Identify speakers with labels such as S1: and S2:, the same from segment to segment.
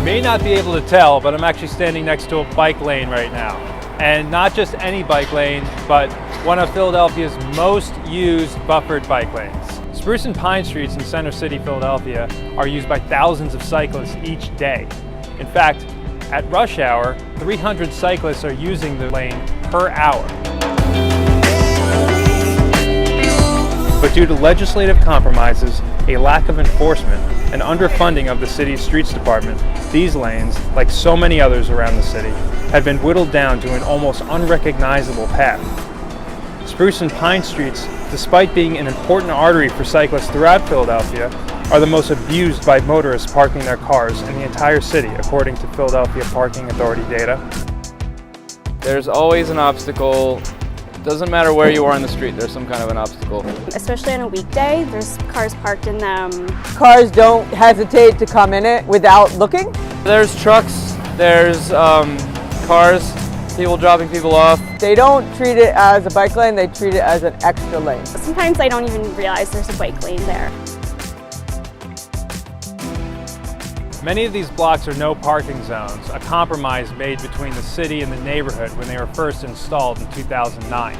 S1: may not be able to tell, but I'm actually standing next to a bike lane right now. And not just any bike lane, but one of Philadelphia's most used buffered bike lanes. Spruce and Pine Streets in Center City, Philadelphia are used by thousands of cyclists each day. In fact, at rush hour, 300 cyclists are using the lane per hour. But due to legislative compromises, a lack of enforcement, and underfunding of the city's streets department, these lanes, like so many others around the city, have been whittled down to an almost unrecognizable path. Spruce and Pine Streets, despite being an important artery for cyclists throughout Philadelphia, are the most abused by motorists parking their cars in the entire city, according to Philadelphia Parking Authority data.
S2: There's always an obstacle. Doesn't matter where you are on the street, there's some kind of an obstacle.
S3: Especially on a weekday, there's cars parked in them.
S4: Cars don't hesitate to come in it without looking.
S2: There's trucks, there's cars, people dropping people off.
S4: They don't treat it as a bike lane, they treat it as an extra lane.
S3: Sometimes I don't even realize there's a bike lane there.
S1: Many of these blocks are no parking zones, a compromise made between the city and the neighborhood when they were first installed in 2009.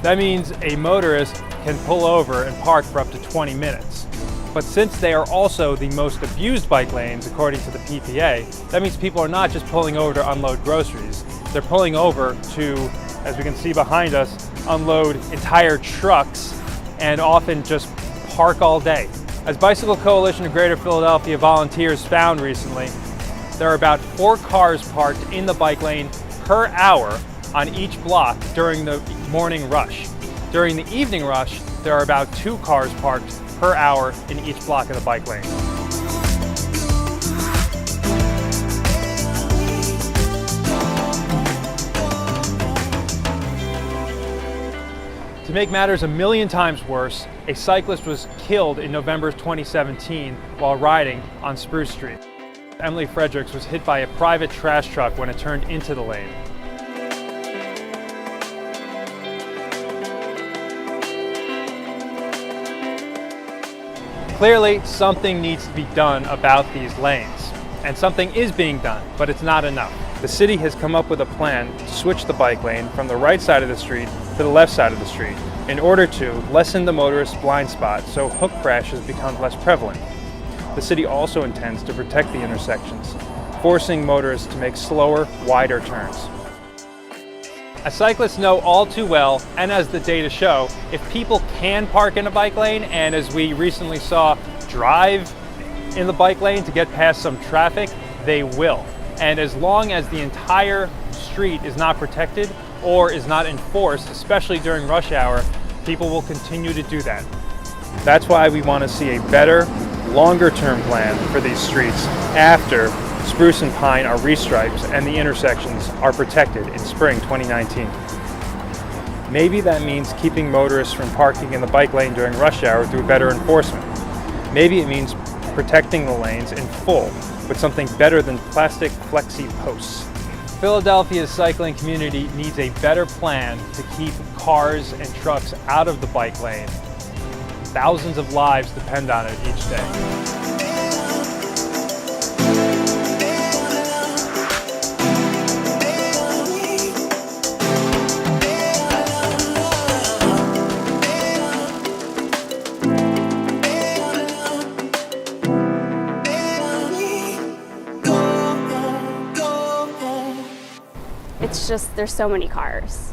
S1: That means a motorist can pull over and park for up to 20 minutes. But since they are also the most abused bike lanes, according to the PPA, that means people are not just pulling over to unload groceries. They're pulling over to, as we can see behind us, unload entire trucks and often just park all day. As Bicycle Coalition of Greater Philadelphia volunteers found recently, there are about 4 cars parked in the bike lane per hour on each block during the morning rush. During the evening rush, there are about 2 cars parked per hour in each block of the bike lane. To make matters a million times worse, a cyclist was killed in November 2017 while riding on Spruce Street. Emily Fredericks was hit by a private trash truck when it turned into the lane. Clearly, something needs to be done about these lanes. And something is being done, but it's not enough. The city has come up with a plan to switch the bike lane from the right side of the street to the left side of the street in order to lessen the motorist's blind spot so hook crashes become less prevalent. The city also intends to protect the intersections, forcing motorists to make slower, wider turns. As cyclists know all too well, and as the data show, if people can park in a bike lane, and as we recently saw, drive in the bike lane to get past some traffic, they will. And as long as the entire street is not protected or is not enforced, especially during rush hour, people will continue to do that. That's why we want to see a better, longer-term plan for these streets after Spruce and Pine are restriped and the intersections are protected in spring 2019. Maybe that means keeping motorists from parking in the bike lane during rush hour through better enforcement. Maybe it means protecting the lanes in full with something better than plastic flexi posts. Philadelphia's cycling community needs a better plan to keep cars and trucks out of the bike lane. Thousands of lives depend on it each day.
S3: It's just, there's so many cars.